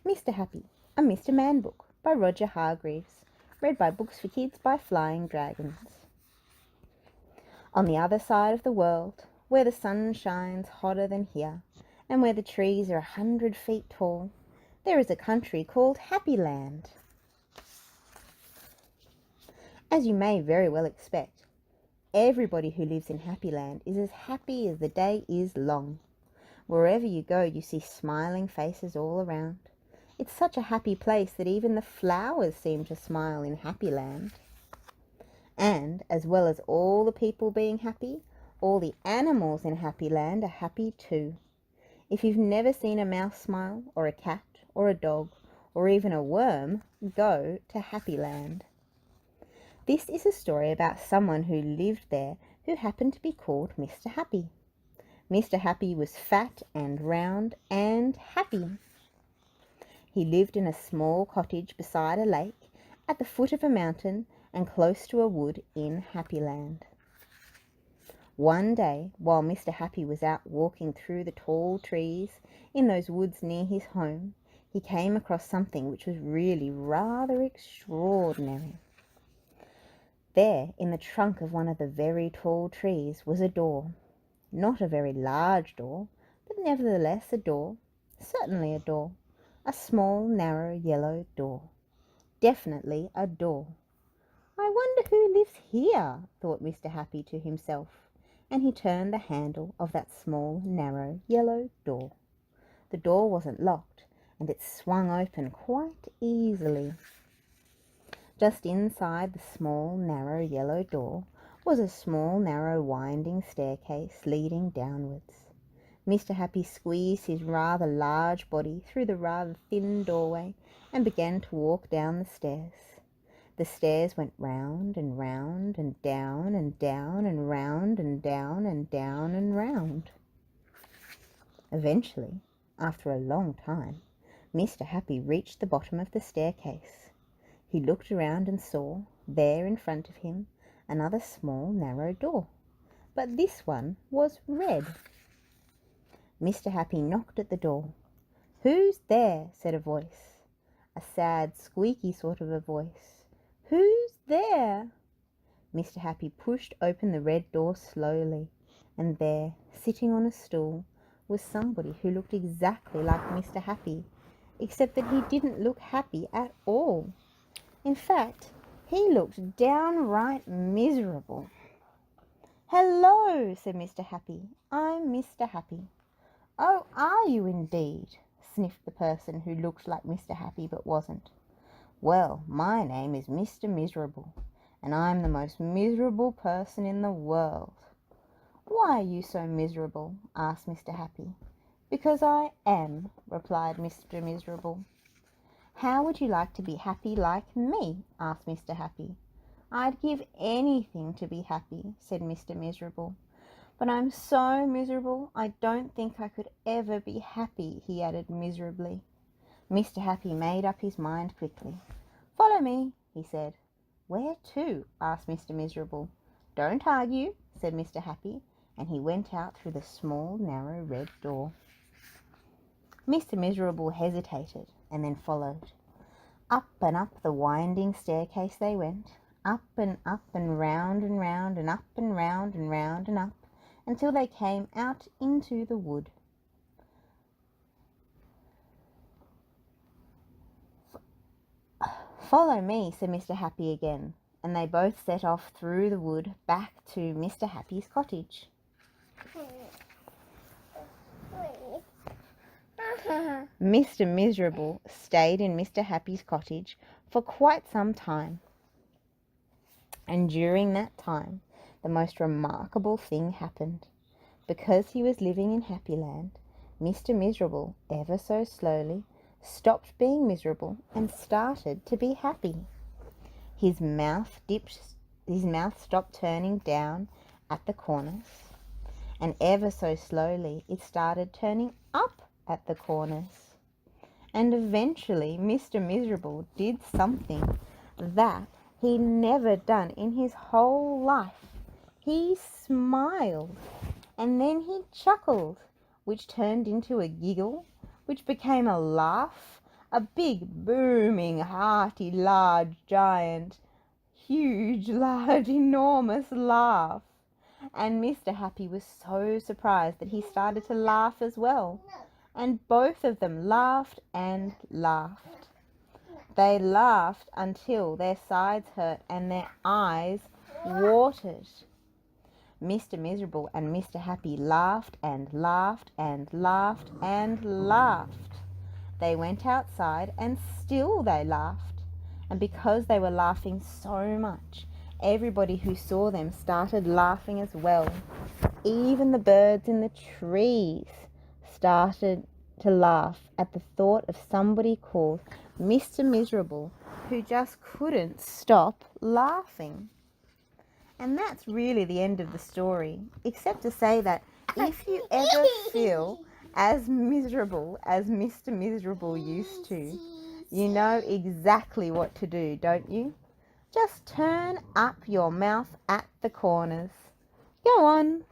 Mr. Happy, a Mr. Man book by Roger Hargreaves, read by Books for Kids by Flying Dragons. On the other side of the world, where the sun shines hotter than here, and where the trees are 100 feet tall, there is a country called Happyland. As you may very well expect, everybody who lives in Happyland is as happy as the day is long. Wherever you go, you see smiling faces all around. It's such a happy place that even the flowers seem to smile in Happyland. And, as well as all the people being happy, all the animals in Happyland are happy too. If you've never seen a mouse smile, or a cat, or a dog, or even a worm, go to Happyland. This is a story about someone who lived there who happened to be called Mr. Happy. Mr. Happy was fat and round and happy. He lived in a small cottage beside a lake, at the foot of a mountain, and close to a wood in Happyland. One day, while Mr. Happy was out walking through the tall trees in those woods near his home, he came across something which was really rather extraordinary. There, in the trunk of one of the very tall trees, was a door. Not a very large door, but nevertheless a door. Certainly a door. A small, narrow, yellow door. Definitely a door. "I wonder who lives here," thought Mr. Happy to himself, and he turned the handle of that small, narrow, yellow door. The door wasn't locked, and it swung open quite easily. Just inside the small, narrow, yellow door was a small, narrow, winding staircase leading downwards. Mr. Happy squeezed his rather large body through the rather thin doorway and began to walk down the stairs. The stairs went round and round and down and down and round and down and down and round. Eventually, after a long time, Mr. Happy reached the bottom of the staircase. He looked around and saw, there in front of him, another small, narrow door. But this one was red. Mr. Happy knocked at the door. "Who's there?" said a voice. A sad, squeaky sort of a voice. "Who's there?" Mr. Happy pushed open the red door slowly, and there, sitting on a stool, was somebody who looked exactly like Mr. Happy, except that he didn't look happy at all. In fact, he looked downright miserable. "Hello," said Mr. Happy. "I'm Mr. Happy." "Oh, are you indeed?" sniffed the person who looked like Mr. Happy but wasn't. "Well, my name is Mr. Miserable, and I'm the most miserable person in the world." "Why are you so miserable?" asked Mr. Happy. "Because I am," replied Mr. Miserable. "How would you like to be happy like me?" asked Mr. Happy. "I'd give anything to be happy," said Mr. Miserable. "But I'm so miserable I don't think I could ever be happy," he added miserably. Mr. Happy made up his mind quickly. "Follow me," he said. "Where to?" asked Mr. Miserable. "Don't argue," said Mr. Happy, and he went out through the small, narrow, red door. Mr. Miserable hesitated and then followed. Up and up the winding staircase they went, up and round and up and round and up, until they came out into the wood. "Follow me," said Mr. Happy again, and they both set off through the wood back to Mr. Happy's cottage. Mr. Miserable stayed in Mr. Happy's cottage for quite some time, and during that time the most remarkable thing happened. Because he was living in Happyland, Mr. Miserable, ever so slowly, stopped being miserable and started to be happy. His mouth stopped turning down at the corners, and ever so slowly it started turning up at the corners. And eventually Mr. Miserable did something that he'd never done in his whole life. He smiled, and then he chuckled, which turned into a giggle, which became a laugh A big, booming, hearty, large, giant, huge, large, enormous laugh. And Mr. Happy was so surprised that he started to laugh as well. And both of them laughed and laughed. They laughed until their sides hurt and their eyes watered. Mr. Miserable and Mr. Happy laughed and laughed and laughed and laughed. They went outside and still they laughed. And because they were laughing so much, everybody who saw them started laughing as well. Even the birds in the trees started to laugh at the thought of somebody called Mr. Miserable who just couldn't stop laughing. And that's really the end of the story, except to say that if you ever feel as miserable as Mr. Miserable used to, you know exactly what to do, don't you? Just turn up your mouth at the corners. Go on.